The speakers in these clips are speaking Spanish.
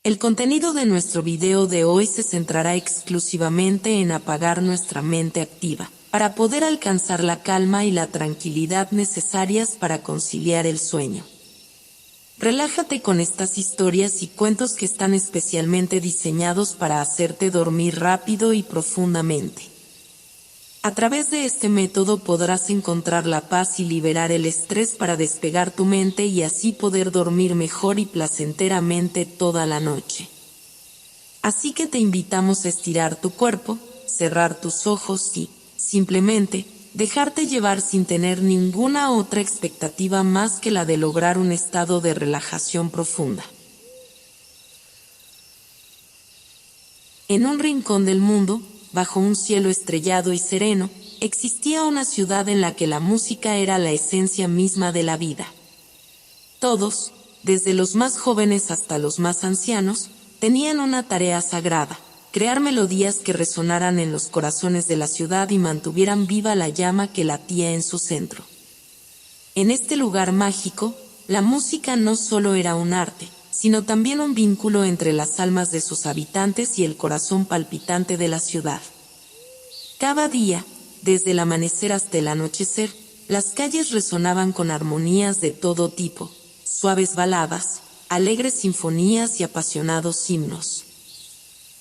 El contenido de nuestro video de hoy se centrará exclusivamente en apagar nuestra mente activa, para poder alcanzar la calma y la tranquilidad necesarias para conciliar el sueño. Relájate con estas historias y cuentos que están especialmente diseñados para hacerte dormir rápido y profundamente. A través de este método podrás encontrar la paz y liberar el estrés para despegar tu mente y así poder dormir mejor y placenteramente toda la noche. Así que te invitamos a estirar tu cuerpo, cerrar tus ojos y, simplemente, dejarte llevar sin tener ninguna otra expectativa más que la de lograr un estado de relajación profunda. En un rincón del mundo, bajo un cielo estrellado y sereno, existía una ciudad en la que la música era la esencia misma de la vida. Todos, desde los más jóvenes hasta los más ancianos, tenían una tarea sagrada: crear melodías que resonaran en los corazones de la ciudad y mantuvieran viva la llama que latía en su centro. En este lugar mágico, la música no solo era un arte, sino también un vínculo entre las almas de sus habitantes y el corazón palpitante de la ciudad. Cada día, desde el amanecer hasta el anochecer, las calles resonaban con armonías de todo tipo, suaves baladas, alegres sinfonías y apasionados himnos.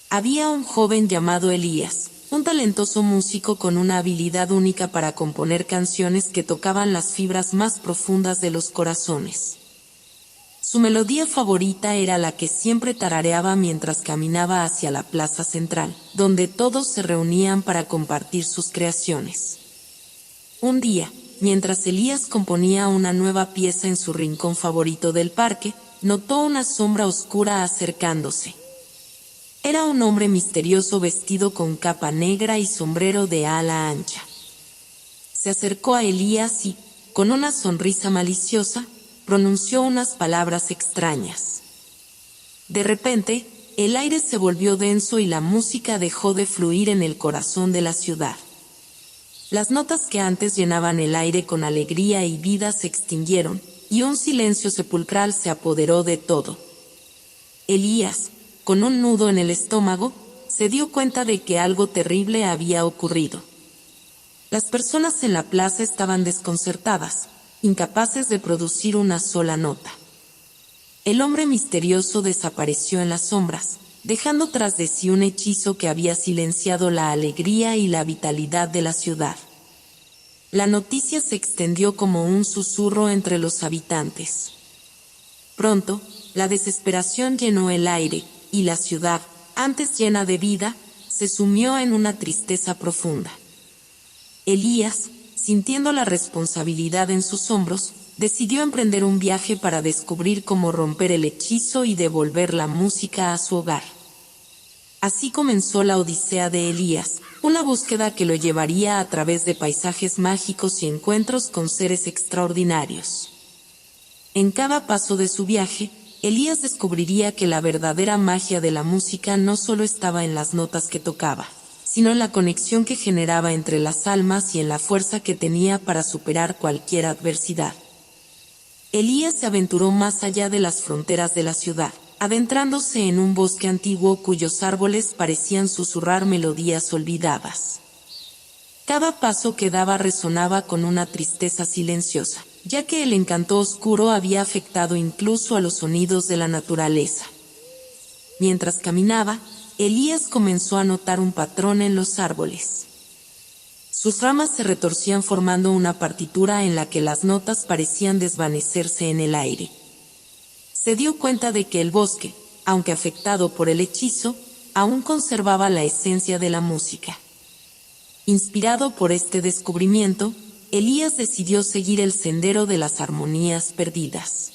Había un joven llamado Elías, un talentoso músico con una habilidad única para componer canciones que tocaban las fibras más profundas de los corazones. Su melodía favorita era la que siempre tarareaba mientras caminaba hacia la plaza central, donde todos se reunían para compartir sus creaciones. Un día, mientras Elías componía una nueva pieza en su rincón favorito del parque, notó una sombra oscura acercándose. Era un hombre misterioso vestido con capa negra y sombrero de ala ancha. Se acercó a Elías y, con una sonrisa maliciosa, pronunció unas palabras extrañas. De repente, el aire se volvió denso y la música dejó de fluir en el corazón de la ciudad. Las notas que antes llenaban el aire con alegría y vida se extinguieron, y un silencio sepulcral se apoderó de todo. Elías, con un nudo en el estómago, se dio cuenta de que algo terrible había ocurrido. Las personas en la plaza estaban desconcertadas, incapaces de producir una sola nota. El hombre misterioso desapareció en las sombras, dejando tras de sí un hechizo que había silenciado la alegría y la vitalidad de la ciudad. La noticia se extendió como un susurro entre los habitantes. Pronto, la desesperación llenó el aire, y la ciudad, antes llena de vida, se sumió en una tristeza profunda. Elías, sintiendo la responsabilidad en sus hombros, decidió emprender un viaje para descubrir cómo romper el hechizo y devolver la música a su hogar. Así comenzó la odisea de Elías, una búsqueda que lo llevaría a través de paisajes mágicos y encuentros con seres extraordinarios. En cada paso de su viaje, Elías descubriría que la verdadera magia de la música no solo estaba en las notas que tocaba, sino en la conexión que generaba entre las almas y en la fuerza que tenía para superar cualquier adversidad. Elías se aventuró más allá de las fronteras de la ciudad, adentrándose en un bosque antiguo cuyos árboles parecían susurrar melodías olvidadas. Cada paso que daba resonaba con una tristeza silenciosa, ya que el encanto oscuro había afectado incluso a los sonidos de la naturaleza. Mientras caminaba, Elías comenzó a notar un patrón en los árboles. Sus ramas se retorcían formando una partitura en la que las notas parecían desvanecerse en el aire. Se dio cuenta de que el bosque, aunque afectado por el hechizo, aún conservaba la esencia de la música. Inspirado por este descubrimiento, Elías decidió seguir el sendero de las armonías perdidas.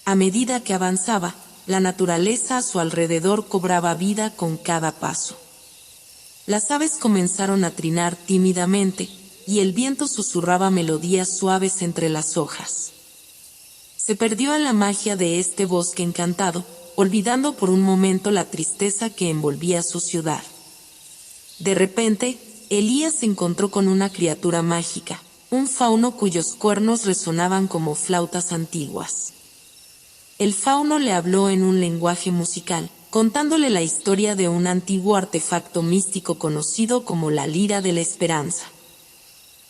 A medida que avanzaba, la naturaleza a su alrededor cobraba vida con cada paso. Las aves comenzaron a trinar tímidamente, y el viento susurraba melodías suaves entre las hojas. Se perdió en la magia de este bosque encantado, olvidando por un momento la tristeza que envolvía su ciudad. De repente, Elías se encontró con una criatura mágica, un fauno cuyos cuernos resonaban como flautas antiguas. El fauno le habló en un lenguaje musical, contándole la historia de un antiguo artefacto místico conocido como la Lira de la Esperanza.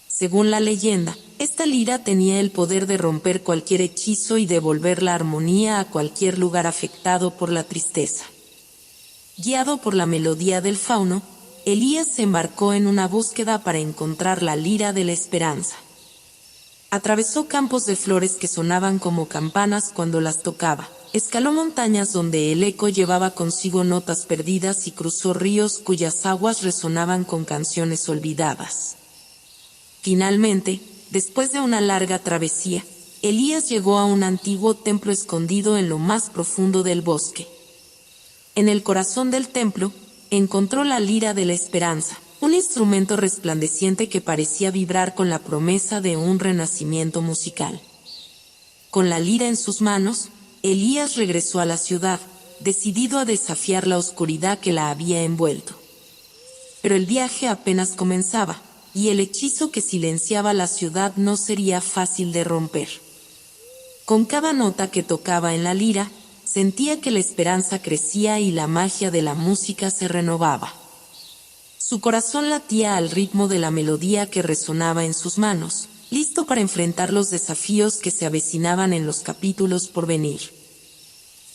Según la leyenda, esta lira tenía el poder de romper cualquier hechizo y devolver la armonía a cualquier lugar afectado por la tristeza. Guiado por la melodía del fauno, Elías se embarcó en una búsqueda para encontrar la Lira de la Esperanza. Atravesó campos de flores que sonaban como campanas cuando las tocaba, escaló montañas donde el eco llevaba consigo notas perdidas y cruzó ríos cuyas aguas resonaban con canciones olvidadas. Finalmente, después de una larga travesía, Elías llegó a un antiguo templo escondido en lo más profundo del bosque. En el corazón del templo, encontró la Lira de la Esperanza, un instrumento resplandeciente que parecía vibrar con la promesa de un renacimiento musical. Con la lira en sus manos, Elías regresó a la ciudad, decidido a desafiar la oscuridad que la había envuelto. Pero el viaje apenas comenzaba, y el hechizo que silenciaba la ciudad no sería fácil de romper. Con cada nota que tocaba en la lira, sentía que la esperanza crecía y la magia de la música se renovaba. Su corazón latía al ritmo de la melodía que resonaba en sus manos, listo para enfrentar los desafíos que se avecinaban en los capítulos por venir.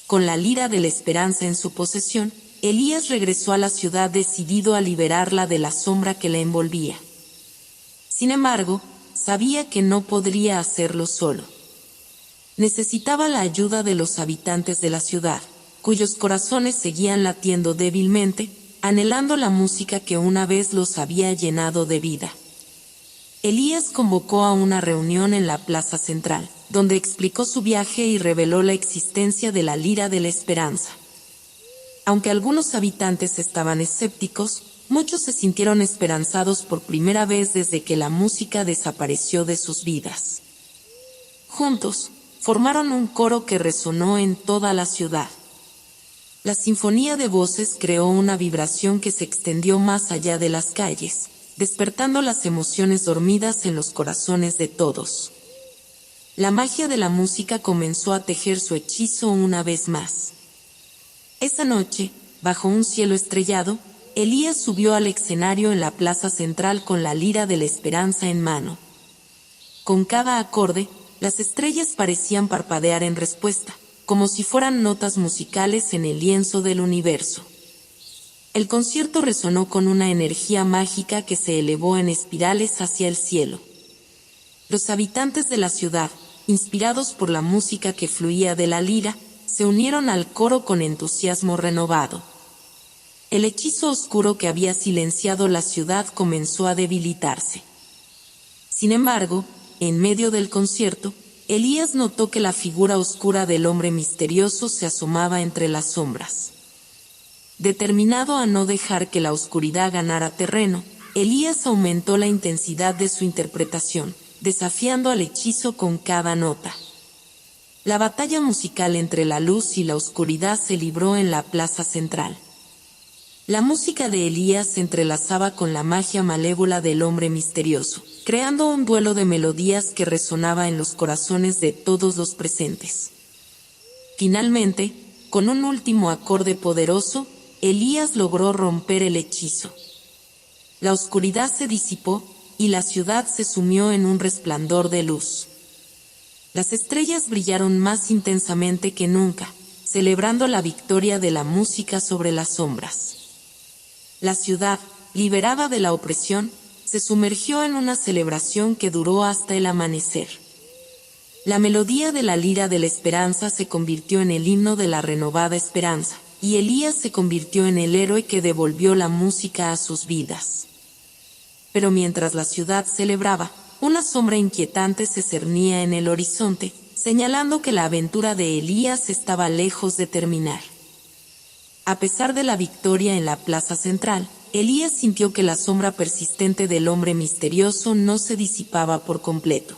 Con la lira de la esperanza en su posesión, Elías regresó a la ciudad decidido a liberarla de la sombra que la envolvía. Sin embargo, sabía que no podría hacerlo solo. Necesitaba la ayuda de los habitantes de la ciudad, cuyos corazones seguían latiendo débilmente, anhelando la música que una vez los había llenado de vida. Elías convocó a una reunión en la plaza central, donde explicó su viaje y reveló la existencia de la Lira de la Esperanza. Aunque algunos habitantes estaban escépticos, muchos se sintieron esperanzados por primera vez desde que la música desapareció de sus vidas. Juntos, formaron un coro que resonó en toda la ciudad. La sinfonía de voces creó una vibración que se extendió más allá de las calles, despertando las emociones dormidas en los corazones de todos. La magia de la música comenzó a tejer su hechizo una vez más. Esa noche, bajo un cielo estrellado, Elías subió al escenario en la plaza central con la lira de la esperanza en mano. Con cada acorde, las estrellas parecían parpadear en respuesta, como si fueran notas musicales en el lienzo del universo. El concierto resonó con una energía mágica que se elevó en espirales hacia el cielo. Los habitantes de la ciudad, inspirados por la música que fluía de la lira, se unieron al coro con entusiasmo renovado. El hechizo oscuro que había silenciado la ciudad comenzó a debilitarse. Sin embargo, en medio del concierto, Elías notó que la figura oscura del hombre misterioso se asomaba entre las sombras. Determinado a no dejar que la oscuridad ganara terreno, Elías aumentó la intensidad de su interpretación, desafiando al hechizo con cada nota. La batalla musical entre la luz y la oscuridad se libró en la plaza central. La música de Elías se entrelazaba con la magia malévola del hombre misterioso, creando un duelo de melodías que resonaba en los corazones de todos los presentes. Finalmente, con un último acorde poderoso, Elías logró romper el hechizo. La oscuridad se disipó, y la ciudad se sumió en un resplandor de luz. Las estrellas brillaron más intensamente que nunca, celebrando la victoria de la música sobre las sombras. La ciudad, liberada de la opresión, se sumergió en una celebración que duró hasta el amanecer. La melodía de la lira de la esperanza se convirtió en el himno de la renovada esperanza, y Elías se convirtió en el héroe que devolvió la música a sus vidas. Pero mientras la ciudad celebraba, una sombra inquietante se cernía en el horizonte, señalando que la aventura de Elías estaba lejos de terminar. A pesar de la victoria en la plaza central, Elías sintió que la sombra persistente del hombre misterioso no se disipaba por completo.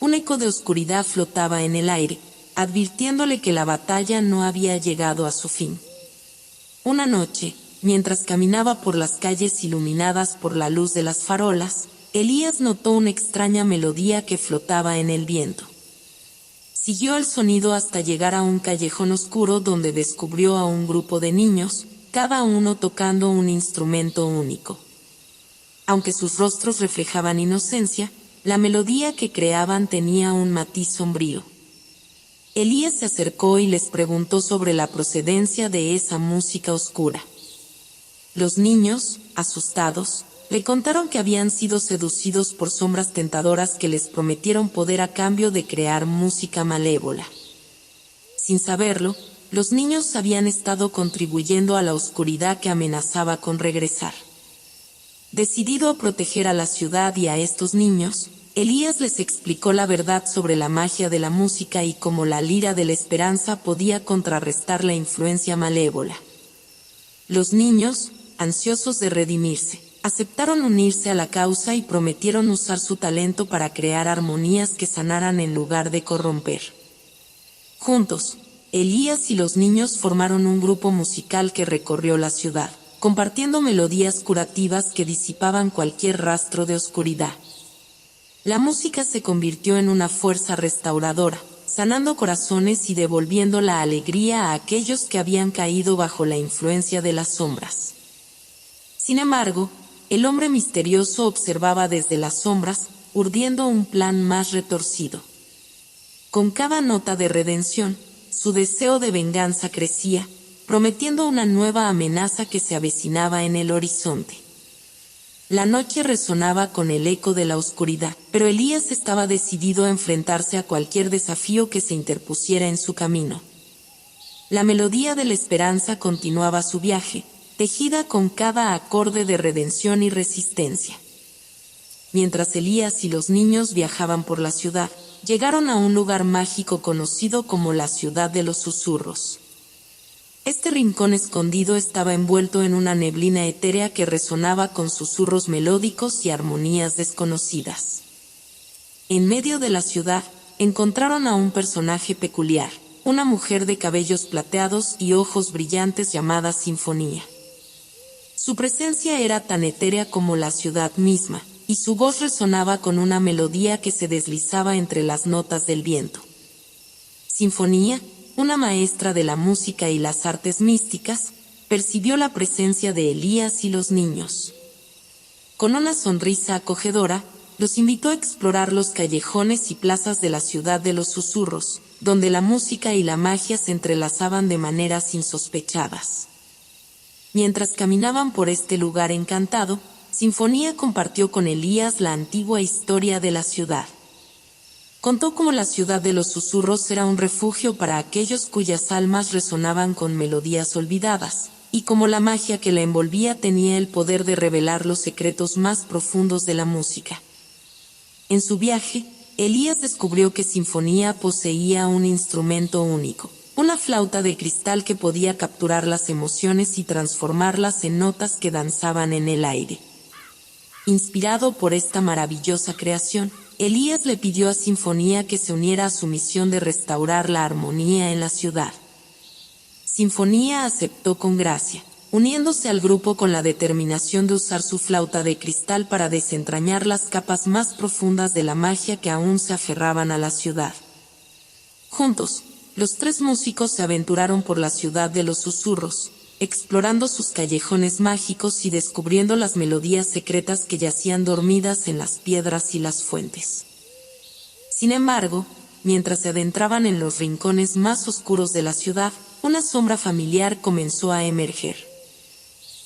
Un eco de oscuridad flotaba en el aire, advirtiéndole que la batalla no había llegado a su fin. Una noche, mientras caminaba por las calles iluminadas por la luz de las farolas, Elías notó una extraña melodía que flotaba en el viento. Siguió el sonido hasta llegar a un callejón oscuro donde descubrió a un grupo de niños, cada uno tocando un instrumento único. Aunque sus rostros reflejaban inocencia, la melodía que creaban tenía un matiz sombrío. Elías se acercó y les preguntó sobre la procedencia de esa música oscura. Los niños, asustados, le contaron que habían sido seducidos por sombras tentadoras que les prometieron poder a cambio de crear música malévola. Sin saberlo, los niños habían estado contribuyendo a la oscuridad que amenazaba con regresar. Decidido a proteger a la ciudad y a estos niños, Elías les explicó la verdad sobre la magia de la música y cómo la lira de la esperanza podía contrarrestar la influencia malévola. Los niños, ansiosos de redimirse, aceptaron unirse a la causa y prometieron usar su talento para crear armonías que sanaran en lugar de corromper. Juntos, Elías y los niños formaron un grupo musical que recorrió la ciudad, compartiendo melodías curativas que disipaban cualquier rastro de oscuridad. La música se convirtió en una fuerza restauradora, sanando corazones y devolviendo la alegría a aquellos que habían caído bajo la influencia de las sombras. Sin embargo, el hombre misterioso observaba desde las sombras, urdiendo un plan más retorcido. Con cada nota de redención, su deseo de venganza crecía, prometiendo una nueva amenaza que se avecinaba en el horizonte. La noche resonaba con el eco de la oscuridad, pero Elías estaba decidido a enfrentarse a cualquier desafío que se interpusiera en su camino. La melodía de la esperanza continuaba su viaje, tejida con cada acorde de redención y resistencia. Mientras Elías y los niños viajaban por la ciudad, llegaron a un lugar mágico conocido como la Ciudad de los Susurros. Este rincón escondido estaba envuelto en una neblina etérea que resonaba con susurros melódicos y armonías desconocidas. En medio de la ciudad, encontraron a un personaje peculiar, una mujer de cabellos plateados y ojos brillantes llamada Sinfonía. Su presencia era tan etérea como la ciudad misma, y su voz resonaba con una melodía que se deslizaba entre las notas del viento. Sinfonía, una maestra de la música y las artes místicas, percibió la presencia de Elías y los niños. Con una sonrisa acogedora, los invitó a explorar los callejones y plazas de la Ciudad de los Susurros, donde la música y la magia se entrelazaban de maneras insospechadas. Mientras caminaban por este lugar encantado, Sinfonía compartió con Elías la antigua historia de la ciudad. Contó cómo la Ciudad de los Susurros era un refugio para aquellos cuyas almas resonaban con melodías olvidadas, y cómo la magia que la envolvía tenía el poder de revelar los secretos más profundos de la música. En su viaje, Elías descubrió que Sinfonía poseía un instrumento único, una flauta de cristal que podía capturar las emociones y transformarlas en notas que danzaban en el aire. Inspirado por esta maravillosa creación, Elías le pidió a Sinfonía que se uniera a su misión de restaurar la armonía en la ciudad. Sinfonía aceptó con gracia, uniéndose al grupo con la determinación de usar su flauta de cristal para desentrañar las capas más profundas de la magia que aún se aferraban a la ciudad. Juntos, los tres músicos se aventuraron por la Ciudad de los Susurros, explorando sus callejones mágicos y descubriendo las melodías secretas que yacían dormidas en las piedras y las fuentes. Sin embargo, mientras se adentraban en los rincones más oscuros de la ciudad, una sombra familiar comenzó a emerger.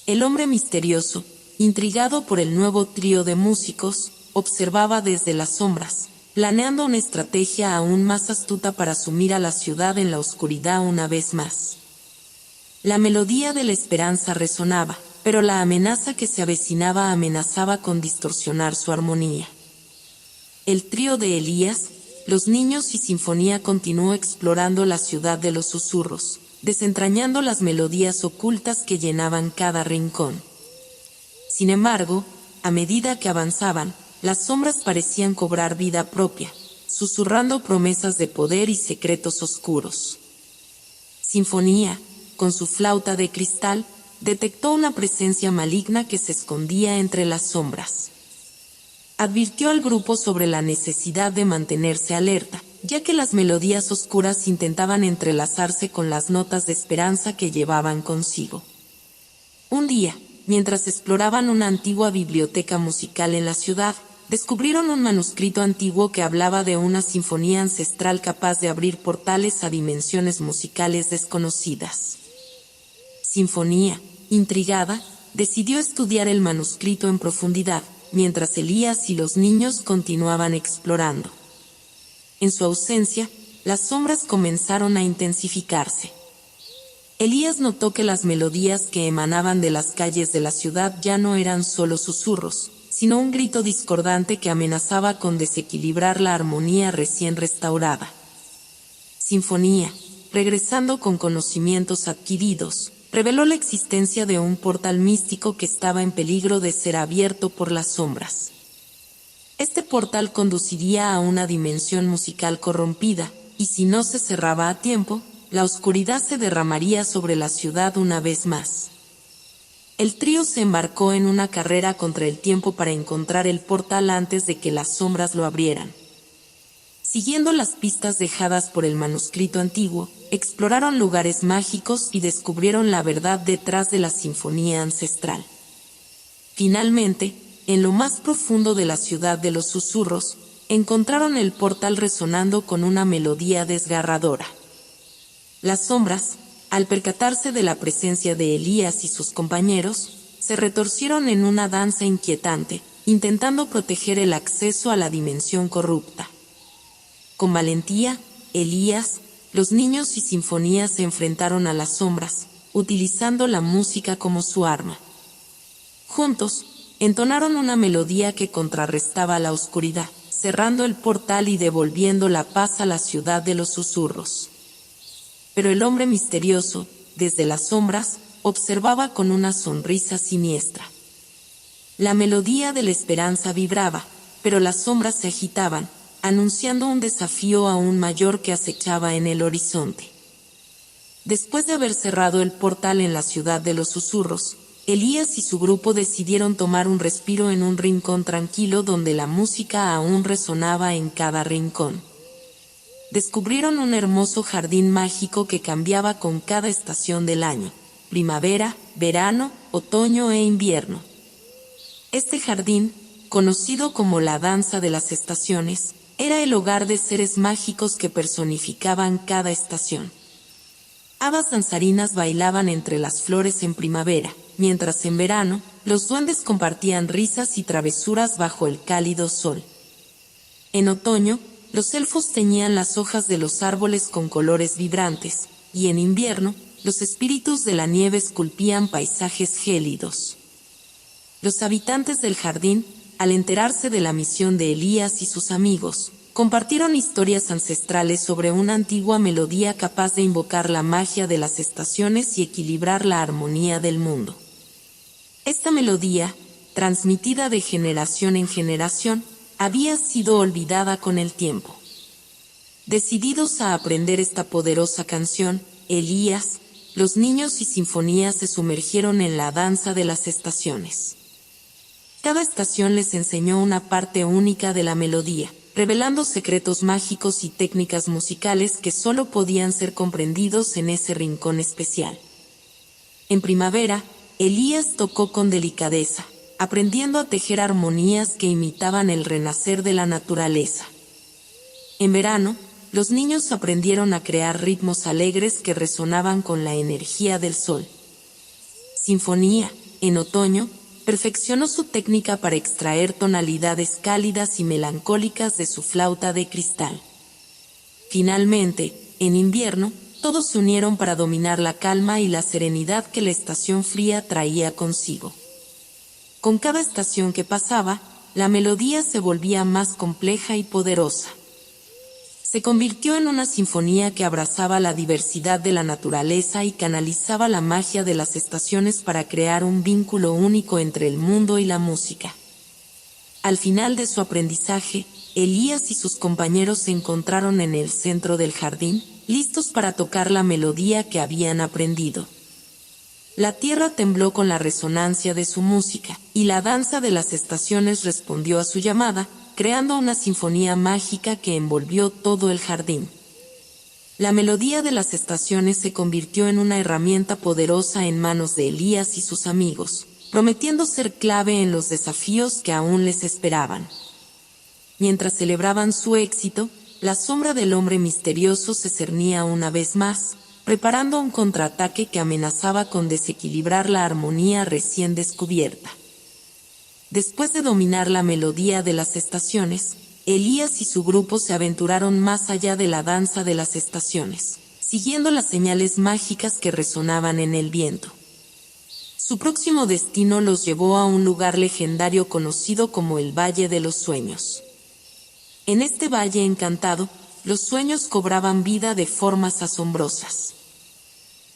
El hombre misterioso, intrigado por el nuevo trío de músicos, observaba desde las sombras, planeando una estrategia aún más astuta para sumir a la ciudad en la oscuridad una vez más. La melodía de la esperanza resonaba, pero la amenaza que se avecinaba amenazaba con distorsionar su armonía. El trío de Elías, los niños y Sinfonía continuó explorando la Ciudad de los Susurros, desentrañando las melodías ocultas que llenaban cada rincón. Sin embargo, a medida que avanzaban, las sombras parecían cobrar vida propia, susurrando promesas de poder y secretos oscuros. Sinfonía, con su flauta de cristal, detectó una presencia maligna que se escondía entre las sombras. Advirtió al grupo sobre la necesidad de mantenerse alerta, ya que las melodías oscuras intentaban entrelazarse con las notas de esperanza que llevaban consigo. Un día, mientras exploraban una antigua biblioteca musical en la ciudad, descubrieron un manuscrito antiguo que hablaba de una sinfonía ancestral capaz de abrir portales a dimensiones musicales desconocidas. Sinfonía, intrigada, decidió estudiar el manuscrito en profundidad, mientras Elías y los niños continuaban explorando. En su ausencia, las sombras comenzaron a intensificarse. Elías notó que las melodías que emanaban de las calles de la ciudad ya no eran solo susurros, sino un grito discordante que amenazaba con desequilibrar la armonía recién restaurada. Sinfonía, regresando con conocimientos adquiridos, reveló la existencia de un portal místico que estaba en peligro de ser abierto por las sombras. Este portal conduciría a una dimensión musical corrompida, y si no se cerraba a tiempo, la oscuridad se derramaría sobre la ciudad una vez más. El trío se embarcó en una carrera contra el tiempo para encontrar el portal antes de que las sombras lo abrieran. Siguiendo las pistas dejadas por el manuscrito antiguo, exploraron lugares mágicos y descubrieron la verdad detrás de la sinfonía ancestral. Finalmente, en lo más profundo de la ciudad de los susurros, encontraron el portal resonando con una melodía desgarradora. Las sombras, al percatarse de la presencia de Elías y sus compañeros, se retorcieron en una danza inquietante, intentando proteger el acceso a la dimensión corrupta. Con valentía, Elías, los niños y Sinfonía se enfrentaron a las sombras, utilizando la música como su arma. Juntos, entonaron una melodía que contrarrestaba la oscuridad, cerrando el portal y devolviendo la paz a la ciudad de los susurros. Pero el hombre misterioso, desde las sombras, observaba con una sonrisa siniestra. La melodía de la esperanza vibraba, pero las sombras se agitaban, anunciando un desafío aún mayor que acechaba en el horizonte. Después de haber cerrado el portal en la ciudad de los susurros, Elías y su grupo decidieron tomar un respiro en un rincón tranquilo donde la música aún resonaba en cada rincón. Descubrieron un hermoso jardín mágico que cambiaba con cada estación del año: primavera, verano, otoño e invierno. Este jardín, conocido como la danza de las estaciones, era el hogar de seres mágicos que personificaban cada estación. Hadas danzarinas bailaban entre las flores en primavera, mientras en verano, los duendes compartían risas y travesuras bajo el cálido sol. En otoño, los elfos teñían las hojas de los árboles con colores vibrantes, y en invierno, los espíritus de la nieve esculpían paisajes gélidos. Los habitantes del jardín, al enterarse de la misión de Elías y sus amigos, compartieron historias ancestrales sobre una antigua melodía capaz de invocar la magia de las estaciones y equilibrar la armonía del mundo. Esta melodía, transmitida de generación en generación, había sido olvidada con el tiempo. Decididos a aprender esta poderosa canción, Elías, los niños y Sinfonía se sumergieron en la danza de las estaciones. Cada estación les enseñó una parte única de la melodía, revelando secretos mágicos y técnicas musicales que solo podían ser comprendidos en ese rincón especial. En primavera, Elías tocó con delicadeza, aprendiendo a tejer armonías que imitaban el renacer de la naturaleza. En verano, los niños aprendieron a crear ritmos alegres que resonaban con la energía del sol. Sinfonía, en otoño, perfeccionó su técnica para extraer tonalidades cálidas y melancólicas de su flauta de cristal. Finalmente, en invierno, todos se unieron para dominar la calma y la serenidad que la estación fría traía consigo. Con cada estación que pasaba, la melodía se volvía más compleja y poderosa. Se convirtió en una sinfonía que abrazaba la diversidad de la naturaleza y canalizaba la magia de las estaciones para crear un vínculo único entre el mundo y la música. Al final de su aprendizaje, Elías y sus compañeros se encontraron en el centro del jardín, listos para tocar la melodía que habían aprendido. La tierra tembló con la resonancia de su música, y la danza de las estaciones respondió a su llamada, creando una sinfonía mágica que envolvió todo el jardín. La melodía de las estaciones se convirtió en una herramienta poderosa en manos de Elías y sus amigos, prometiendo ser clave en los desafíos que aún les esperaban. Mientras celebraban su éxito, la sombra del hombre misterioso se cernía una vez más, preparando un contraataque que amenazaba con desequilibrar la armonía recién descubierta. Después de dominar la melodía de las estaciones, Elías y su grupo se aventuraron más allá de la danza de las estaciones, siguiendo las señales mágicas que resonaban en el viento. Su próximo destino los llevó a un lugar legendario conocido como el Valle de los Sueños. En este valle encantado, los sueños cobraban vida de formas asombrosas.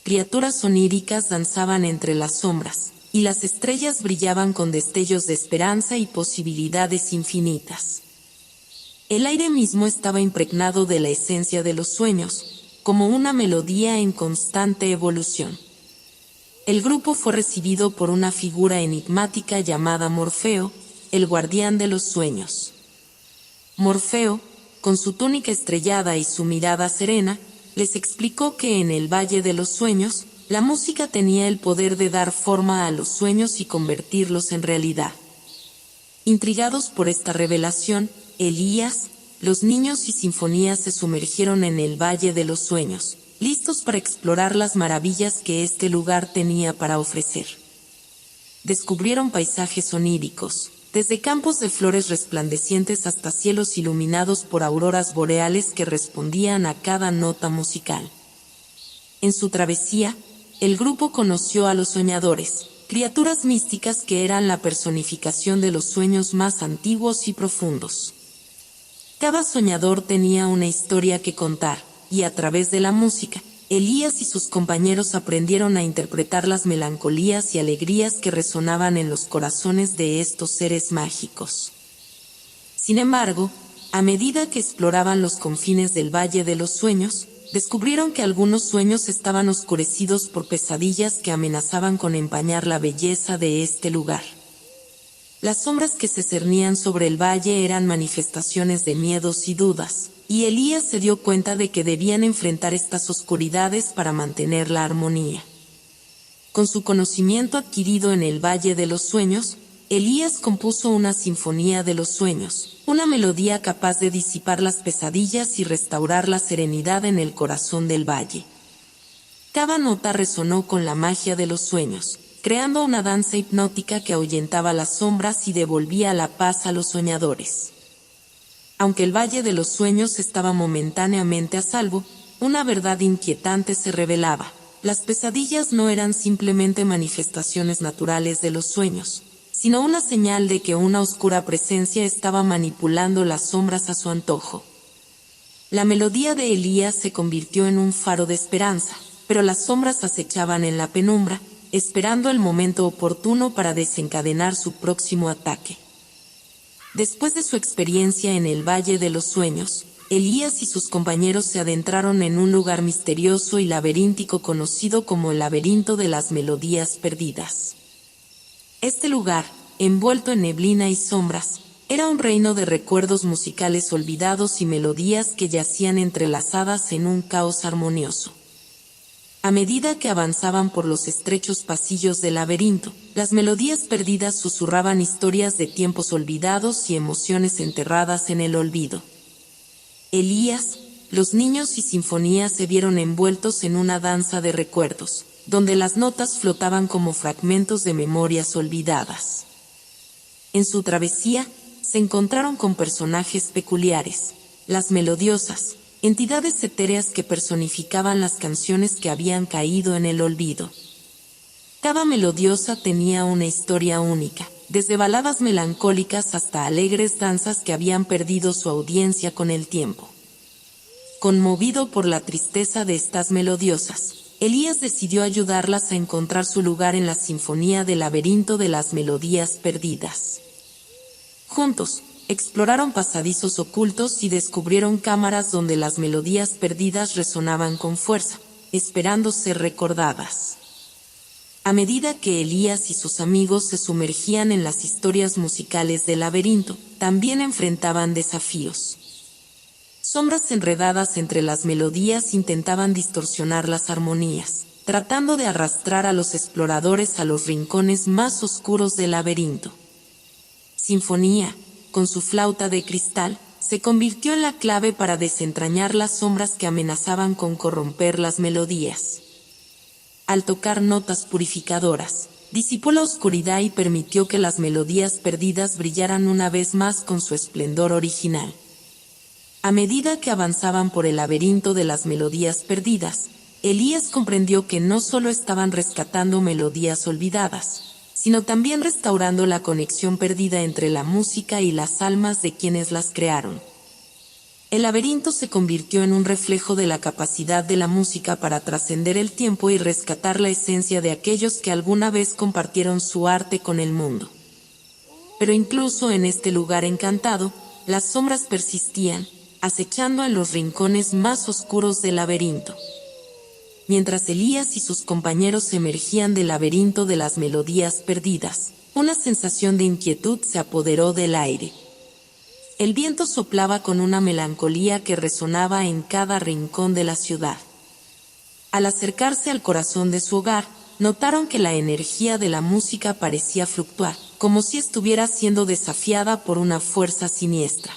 Criaturas oníricas danzaban entre las sombras, y las estrellas brillaban con destellos de esperanza y posibilidades infinitas. El aire mismo estaba impregnado de la esencia de los sueños, como una melodía en constante evolución. El grupo fue recibido por una figura enigmática llamada Morfeo, el guardián de los sueños. Morfeo, con su túnica estrellada y su mirada serena, les explicó que en el Valle de los Sueños, la música tenía el poder de dar forma a los sueños y convertirlos en realidad. Intrigados por esta revelación, Elías, los niños y sinfonías se sumergieron en el Valle de los Sueños, listos para explorar las maravillas que este lugar tenía para ofrecer. Descubrieron paisajes oníricos, desde campos de flores resplandecientes hasta cielos iluminados por auroras boreales que respondían a cada nota musical. En su travesía, el grupo conoció a los soñadores, criaturas místicas que eran la personificación de los sueños más antiguos y profundos. Cada soñador tenía una historia que contar, y a través de la música, Elías y sus compañeros aprendieron a interpretar las melancolías y alegrías que resonaban en los corazones de estos seres mágicos. Sin embargo, a medida que exploraban los confines del Valle de los Sueños, descubrieron que algunos sueños estaban oscurecidos por pesadillas que amenazaban con empañar la belleza de este lugar. Las sombras que se cernían sobre el valle eran manifestaciones de miedos y dudas, y Elías se dio cuenta de que debían enfrentar estas oscuridades para mantener la armonía. Con su conocimiento adquirido en el Valle de los Sueños, Elías compuso una sinfonía de los sueños, una melodía capaz de disipar las pesadillas y restaurar la serenidad en el corazón del valle. Cada nota resonó con la magia de los sueños, creando una danza hipnótica que ahuyentaba las sombras y devolvía la paz a los soñadores. Aunque el Valle de los Sueños estaba momentáneamente a salvo, una verdad inquietante se revelaba: las pesadillas no eran simplemente manifestaciones naturales de los sueños, sino una señal de que una oscura presencia estaba manipulando las sombras a su antojo. La melodía de Elías se convirtió en un faro de esperanza, pero las sombras acechaban en la penumbra, esperando el momento oportuno para desencadenar su próximo ataque. Después de su experiencia en el Valle de los Sueños, Elías y sus compañeros se adentraron en un lugar misterioso y laberíntico conocido como el Laberinto de las Melodías Perdidas. Este lugar, envuelto en neblina y sombras, era un reino de recuerdos musicales olvidados y melodías que yacían entrelazadas en un caos armonioso. A medida que avanzaban por los estrechos pasillos del laberinto, las melodías perdidas susurraban historias de tiempos olvidados y emociones enterradas en el olvido. Elías, los niños y sinfonías se vieron envueltos en una danza de recuerdos, donde las notas flotaban como fragmentos de memorias olvidadas. En su travesía, se encontraron con personajes peculiares, las melodiosas, entidades etéreas que personificaban las canciones que habían caído en el olvido. Cada melodiosa tenía una historia única, desde baladas melancólicas hasta alegres danzas que habían perdido su audiencia con el tiempo. Conmovido por la tristeza de estas melodiosas, Elías decidió ayudarlas a encontrar su lugar en la sinfonía del laberinto de las melodías perdidas. Juntos, exploraron pasadizos ocultos y descubrieron cámaras donde las melodías perdidas resonaban con fuerza, esperando ser recordadas. A medida que Elías y sus amigos se sumergían en las historias musicales del laberinto, también enfrentaban desafíos. Sombras enredadas entre las melodías intentaban distorsionar las armonías, tratando de arrastrar a los exploradores a los rincones más oscuros del laberinto. Sinfonía, con su flauta de cristal, se convirtió en la clave para desentrañar las sombras que amenazaban con corromper las melodías. Al tocar notas purificadoras, disipó la oscuridad y permitió que las melodías perdidas brillaran una vez más con su esplendor original. A medida que avanzaban por el laberinto de las melodías perdidas, Elías comprendió que no solo estaban rescatando melodías olvidadas, sino también restaurando la conexión perdida entre la música y las almas de quienes las crearon. El laberinto se convirtió en un reflejo de la capacidad de la música para trascender el tiempo y rescatar la esencia de aquellos que alguna vez compartieron su arte con el mundo. Pero incluso en este lugar encantado, las sombras persistían, acechando en los rincones más oscuros del laberinto. Mientras Elías y sus compañeros emergían del laberinto de las melodías perdidas, una sensación de inquietud se apoderó del aire. El viento soplaba con una melancolía que resonaba en cada rincón de la ciudad. Al acercarse al corazón de su hogar, notaron que la energía de la música parecía fluctuar, como si estuviera siendo desafiada por una fuerza siniestra.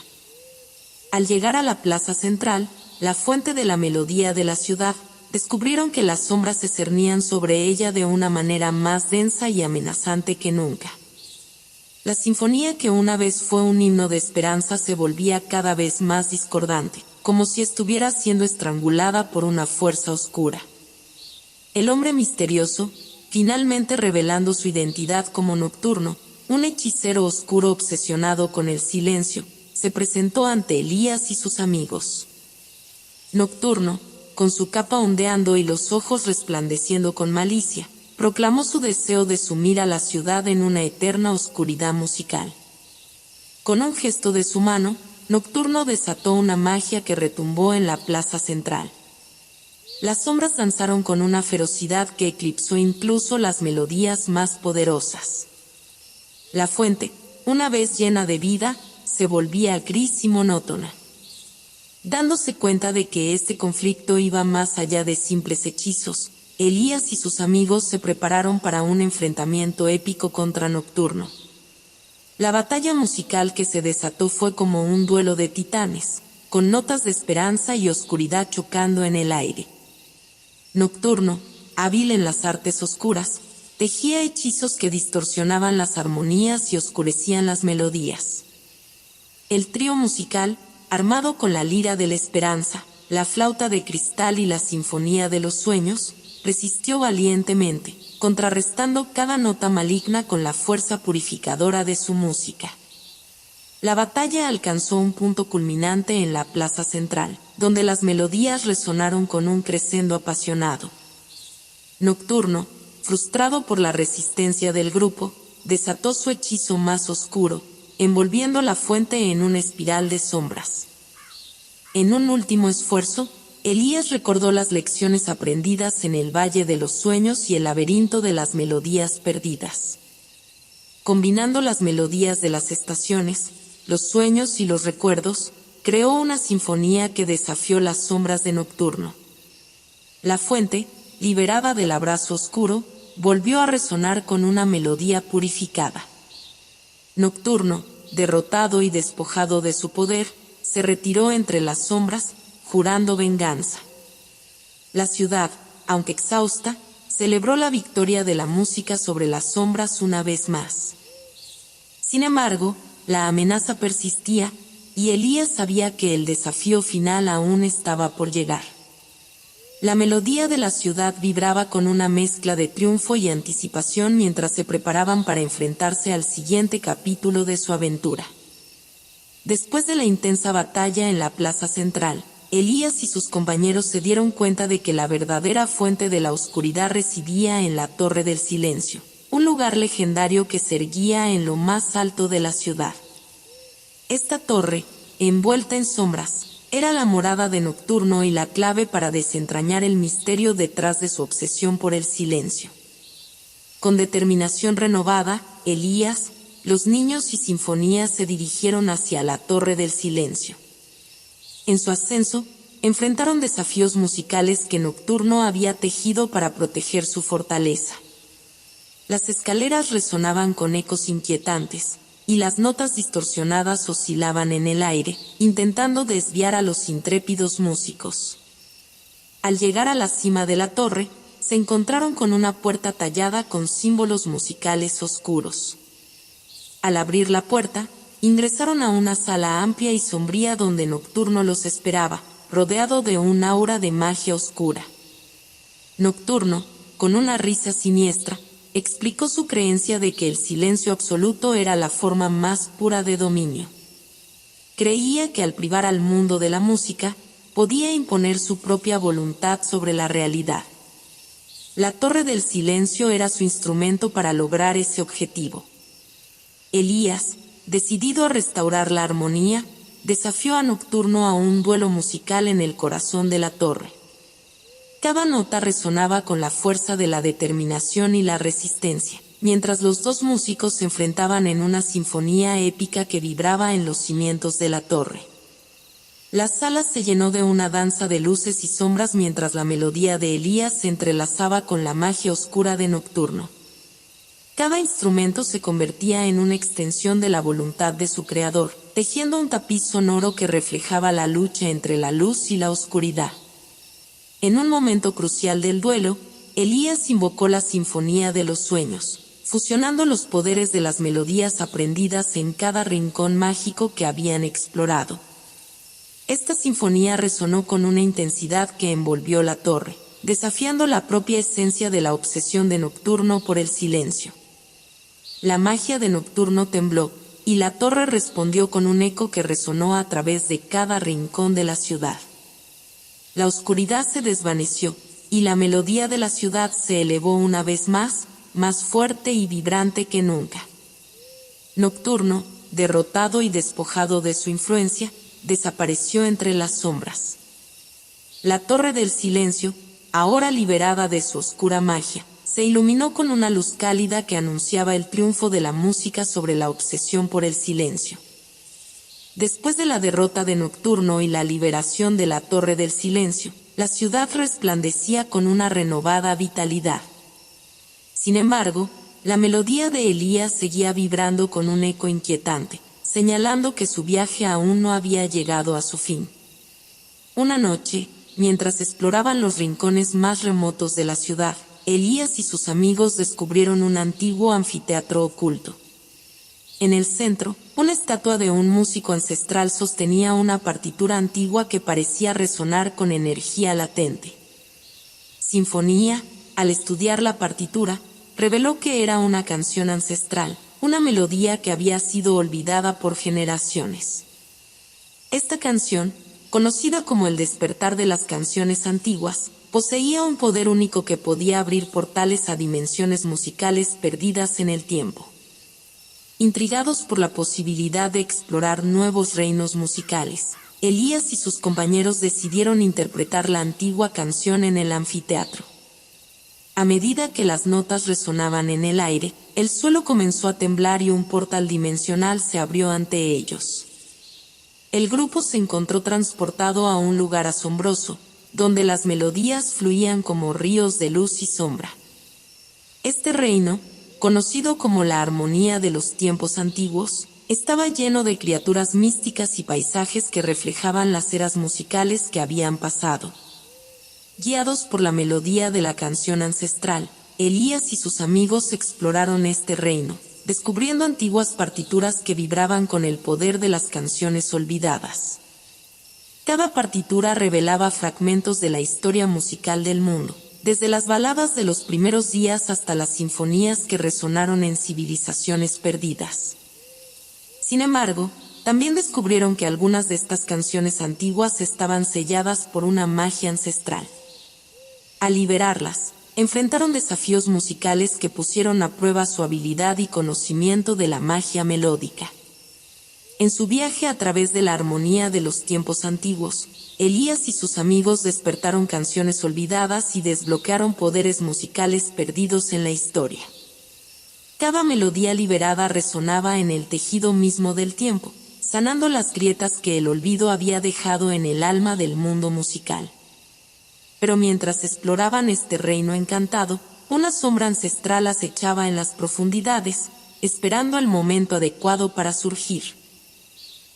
Al llegar a la plaza central, la fuente de la melodía de la ciudad, descubrieron que las sombras se cernían sobre ella de una manera más densa y amenazante que nunca. La sinfonía que una vez fue un himno de esperanza se volvía cada vez más discordante, como si estuviera siendo estrangulada por una fuerza oscura. El hombre misterioso, finalmente revelando su identidad como Nocturno, un hechicero oscuro obsesionado con el silencio, se presentó ante Elías y sus amigos. Nocturno, con su capa ondeando y los ojos resplandeciendo con malicia, proclamó su deseo de sumir a la ciudad en una eterna oscuridad musical. Con un gesto de su mano, Nocturno desató una magia que retumbó en la plaza central. Las sombras danzaron con una ferocidad que eclipsó incluso las melodías más poderosas. La fuente, una vez llena de vida, se volvía gris y monótona. Dándose cuenta de que este conflicto iba más allá de simples hechizos, Elías y sus amigos se prepararon para un enfrentamiento épico contra Nocturno. La batalla musical que se desató fue como un duelo de titanes, con notas de esperanza y oscuridad chocando en el aire. Nocturno, hábil en las artes oscuras, tejía hechizos que distorsionaban las armonías y oscurecían las melodías. El trío musical, armado con la lira de la esperanza, la flauta de cristal y la sinfonía de los sueños, resistió valientemente, contrarrestando cada nota maligna con la fuerza purificadora de su música. La batalla alcanzó un punto culminante en la plaza central, donde las melodías resonaron con un crescendo apasionado. Nocturno, frustrado por la resistencia del grupo, desató su hechizo más oscuro, envolviendo la fuente en una espiral de sombras. En un último esfuerzo, Elías recordó las lecciones aprendidas en el Valle de los Sueños y el laberinto de las melodías perdidas. Combinando las melodías de las estaciones, los sueños y los recuerdos, creó una sinfonía que desafió las sombras de Nocturno. La fuente, liberada del abrazo oscuro, volvió a resonar con una melodía purificada. Nocturno, derrotado y despojado de su poder, se retiró entre las sombras, jurando venganza. La ciudad, aunque exhausta, celebró la victoria de la música sobre las sombras una vez más. Sin embargo, la amenaza persistía, y Elías sabía que el desafío final aún estaba por llegar. La melodía de la ciudad vibraba con una mezcla de triunfo y anticipación mientras se preparaban para enfrentarse al siguiente capítulo de su aventura. Después de la intensa batalla en la plaza central, Elías y sus compañeros se dieron cuenta de que la verdadera fuente de la oscuridad residía en la Torre del Silencio, un lugar legendario que se erguía en lo más alto de la ciudad. Esta torre, envuelta en sombras, era la morada de Nocturno y la clave para desentrañar el misterio detrás de su obsesión por el silencio. Con determinación renovada, Elías, los niños y sinfonías se dirigieron hacia la Torre del Silencio. En su ascenso, enfrentaron desafíos musicales que Nocturno había tejido para proteger su fortaleza. Las escaleras resonaban con ecos inquietantes, y las notas distorsionadas oscilaban en el aire, intentando desviar a los intrépidos músicos. Al llegar a la cima de la torre, se encontraron con una puerta tallada con símbolos musicales oscuros. Al abrir la puerta, ingresaron a una sala amplia y sombría donde Nocturno los esperaba, rodeado de un aura de magia oscura. Nocturno, con una risa siniestra, explicó su creencia de que el silencio absoluto era la forma más pura de dominio. Creía que al privar al mundo de la música, podía imponer su propia voluntad sobre la realidad. La Torre del Silencio era su instrumento para lograr ese objetivo. Elías, decidido a restaurar la armonía, desafió a Nocturno a un duelo musical en el corazón de la torre. Cada nota resonaba con la fuerza de la determinación y la resistencia, mientras los dos músicos se enfrentaban en una sinfonía épica que vibraba en los cimientos de la torre. La sala se llenó de una danza de luces y sombras mientras la melodía de Elías se entrelazaba con la magia oscura de Nocturno. Cada instrumento se convertía en una extensión de la voluntad de su creador, tejiendo un tapiz sonoro que reflejaba la lucha entre la luz y la oscuridad. En un momento crucial del duelo, Elías invocó la Sinfonía de los Sueños, fusionando los poderes de las melodías aprendidas en cada rincón mágico que habían explorado. Esta sinfonía resonó con una intensidad que envolvió la torre, desafiando la propia esencia de la obsesión de Nocturno por el silencio. La magia de Nocturno tembló, y la torre respondió con un eco que resonó a través de cada rincón de la ciudad. La oscuridad se desvaneció, y la melodía de la ciudad se elevó una vez más fuerte y vibrante que nunca. Nocturno, derrotado y despojado de su influencia, desapareció entre las sombras. La Torre del Silencio, ahora liberada de su oscura magia, se iluminó con una luz cálida que anunciaba el triunfo de la música sobre la obsesión por el silencio. Después de la derrota de Nocturno y la liberación de la Torre del Silencio, la ciudad resplandecía con una renovada vitalidad. Sin embargo, la melodía de Elías seguía vibrando con un eco inquietante, señalando que su viaje aún no había llegado a su fin. Una noche, mientras exploraban los rincones más remotos de la ciudad, Elías y sus amigos descubrieron un antiguo anfiteatro oculto. En el centro, una estatua de un músico ancestral sostenía una partitura antigua que parecía resonar con energía latente. Sinfonía, al estudiar la partitura, reveló que era una canción ancestral, una melodía que había sido olvidada por generaciones. Esta canción, conocida como el despertar de las canciones antiguas, poseía un poder único que podía abrir portales a dimensiones musicales perdidas en el tiempo. Intrigados por la posibilidad de explorar nuevos reinos musicales, Elías y sus compañeros decidieron interpretar la antigua canción en el anfiteatro. A medida que las notas resonaban en el aire, el suelo comenzó a temblar y un portal dimensional se abrió ante ellos. El grupo se encontró transportado a un lugar asombroso, donde las melodías fluían como ríos de luz y sombra. Este reino, conocido como la armonía de los tiempos antiguos, estaba lleno de criaturas místicas y paisajes que reflejaban las eras musicales que habían pasado. Guiados por la melodía de la canción ancestral, Elías y sus amigos exploraron este reino, descubriendo antiguas partituras que vibraban con el poder de las canciones olvidadas. Cada partitura revelaba fragmentos de la historia musical del mundo, desde las baladas de los primeros días hasta las sinfonías que resonaron en civilizaciones perdidas. Sin embargo, también descubrieron que algunas de estas canciones antiguas estaban selladas por una magia ancestral. Al liberarlas, enfrentaron desafíos musicales que pusieron a prueba su habilidad y conocimiento de la magia melódica. En su viaje a través de la armonía de los tiempos antiguos, Elías y sus amigos despertaron canciones olvidadas y desbloquearon poderes musicales perdidos en la historia. Cada melodía liberada resonaba en el tejido mismo del tiempo, sanando las grietas que el olvido había dejado en el alma del mundo musical. Pero mientras exploraban este reino encantado, una sombra ancestral acechaba en las profundidades, esperando el momento adecuado para surgir.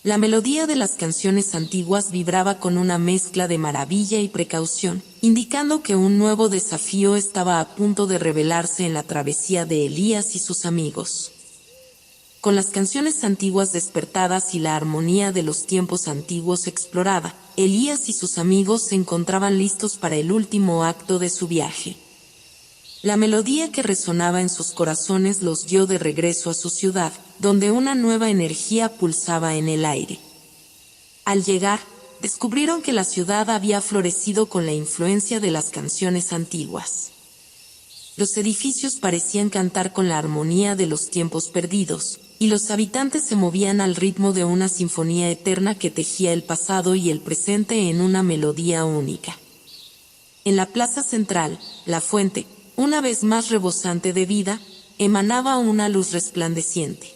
La melodía de las canciones antiguas vibraba con una mezcla de maravilla y precaución, indicando que un nuevo desafío estaba a punto de revelarse en la travesía de Elías y sus amigos. Con las canciones antiguas despertadas y la armonía de los tiempos antiguos explorada, Elías y sus amigos se encontraban listos para el último acto de su viaje. La melodía que resonaba en sus corazones los guió de regreso a su ciudad, donde una nueva energía pulsaba en el aire. Al llegar, descubrieron que la ciudad había florecido con la influencia de las canciones antiguas. Los edificios parecían cantar con la armonía de los tiempos perdidos, y los habitantes se movían al ritmo de una sinfonía eterna que tejía el pasado y el presente en una melodía única. En la plaza central, la fuente, una vez más rebosante de vida, emanaba una luz resplandeciente.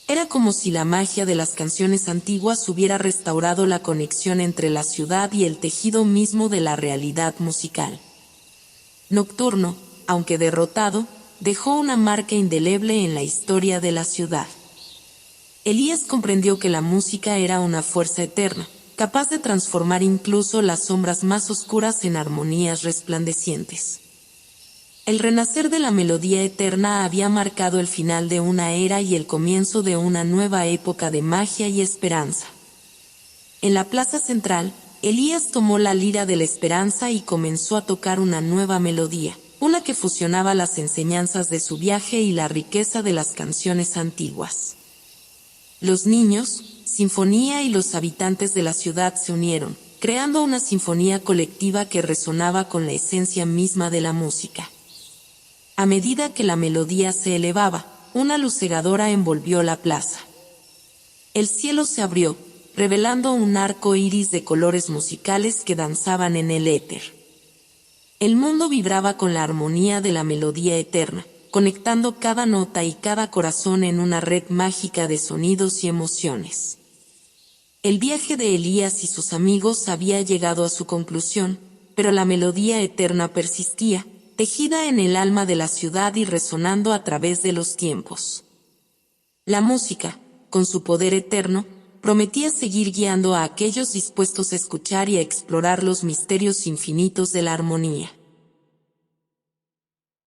Era como si la magia de las canciones antiguas hubiera restaurado la conexión entre la ciudad y el tejido mismo de la realidad musical. Nocturno, aunque derrotado, dejó una marca indeleble en la historia de la ciudad. Elías comprendió que la música era una fuerza eterna, capaz de transformar incluso las sombras más oscuras en armonías resplandecientes. El renacer de la melodía eterna había marcado el final de una era y el comienzo de una nueva época de magia y esperanza. En la plaza central, Elías tomó la lira de la esperanza y comenzó a tocar una nueva melodía, una que fusionaba las enseñanzas de su viaje y la riqueza de las canciones antiguas. Los niños, sinfonía y los habitantes de la ciudad se unieron, creando una sinfonía colectiva que resonaba con la esencia misma de la música. A medida que la melodía se elevaba, una luz cegadora envolvió la plaza. El cielo se abrió, revelando un arco iris de colores musicales que danzaban en el éter. El mundo vibraba con la armonía de la melodía eterna, conectando cada nota y cada corazón en una red mágica de sonidos y emociones. El viaje de Elías y sus amigos había llegado a su conclusión, pero la melodía eterna persistía, tejida en el alma de la ciudad y resonando a través de los tiempos. La música, con su poder eterno, prometía seguir guiando a aquellos dispuestos a escuchar y a explorar los misterios infinitos de la armonía.